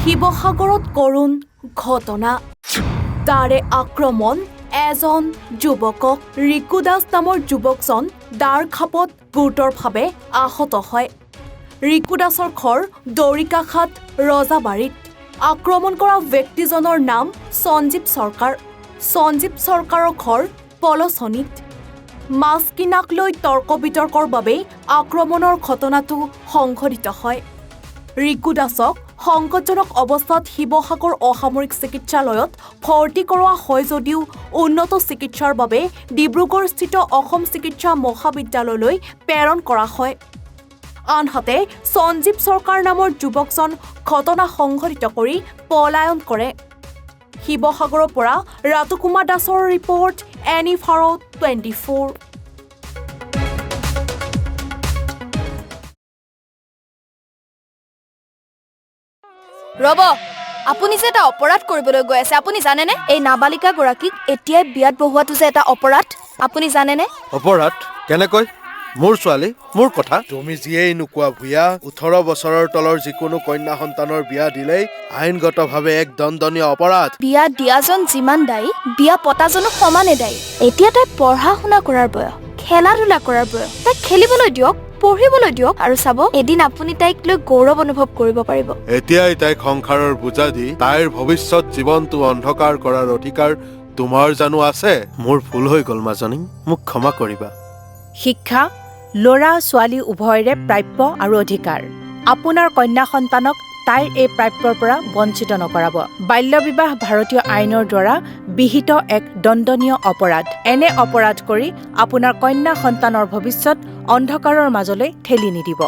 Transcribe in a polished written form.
শিৱসাগৰত কৰুণ ঘটনা তাৰে আক্ৰমণ এজন যুৱকক ৰিকু দাস নামৰ যুৱকজন দাৰ খাপত গুৰুতৰভাৱে আহত হয় ৰিকু দাসৰ ঘৰ দৰিকাখাত ৰজাবাৰীত আক্ৰমণ কৰা ব্যক্তিজনৰ নাম সঞ্জীৱ চৰকাৰৰ ঘৰ পলছনিত মাছ কিনাক লৈ তৰ্ক বিতৰ্কৰ বাবে আক্ৰমণৰ ঘটনাটো সংঘটিত হয় ৰিকু দাসক সংকটজনক অৱস্থাত শিৱসাগৰ অসামৰিক চিকিৎসালয়ত ভৰ্তি কৰোৱা হয় যদিও উন্নত চিকিৎসাৰ বাবে ডিব্ৰুগড়স্থিত অসম চিকিৎসা মহাবিদ্যালয়লৈ প্ৰেৰণ কৰা হয় আনহাতে সঞ্জীৱ চৰকাৰ নামৰ যুৱকজন ঘটনা সংঘটিত কৰি পলায়ন কৰে শিৱসাগৰৰ পৰা ৰাতুকুমাৰ দাসৰ ৰিপৰ্ট এনিফাৰো 24 ৰব আপুনি যে এটা অপৰাধ কৰিবলৈ গৈ আছে আপুনি জানেনে এই নাবালিকা গৰাকীক এতিয়াই বিয়াত বহোৱাটো যে এটা অপৰাধ আপুনি জানেনে অপৰাধ কেনেকৈ মোৰ ছোৱালী মোৰ কথা তুমি যিয়েই নোকোৱা ভূঞা 18 বছৰৰ তলৰ যিকোনো কন্যা সন্তানৰ বিয়া দিলেই আইনগতভাৱে এক দণ্ডনীয় অপৰাধ বিয়া দিয়াজন যিমান দায়ী বিয়া পতাজনো সমানে দায়ী এতিয়া তাই পঢ়া শুনা কৰাৰ বয়স খেলা ধূলা কৰাৰ বয়স তাইক খেলিবলৈ দিয়ক পঢ়িবলৈ দিয়ক আৰু চাব এদিন আপুনি তাইক লৈ গৌৰৱ অনুভৱ কৰিব পাৰিব এতিয়াই তাইক সংসাৰৰ বোজা দি তাইৰ ভৱিষ্যত জীৱনটো অন্ধকাৰ কৰাৰ অধিকাৰ তোমাৰ জানো আছে মোৰ ভুল হৈ গ'ল মাজনী মোক ক্ষমা কৰিবা শিক্ষা ল'ৰা ছোৱালী উভয়ৰে প্ৰাপ্য আৰু অধিকাৰ আপোনাৰ কন্যা সন্তানক তাইৰ এই প্ৰাপ্যৰ পৰা বঞ্চিত নকৰাব বাল্য বিবাহ ভাৰতীয় আইনৰ দ্বাৰা বিহিত এক দণ্ডনীয় অপৰাধ এনে অপৰাধ কৰি আপোনাৰ কন্যা সন্তানৰ ভৱিষ্যত অন্ধকাৰৰ মাজলৈ ঠেলি নিদিব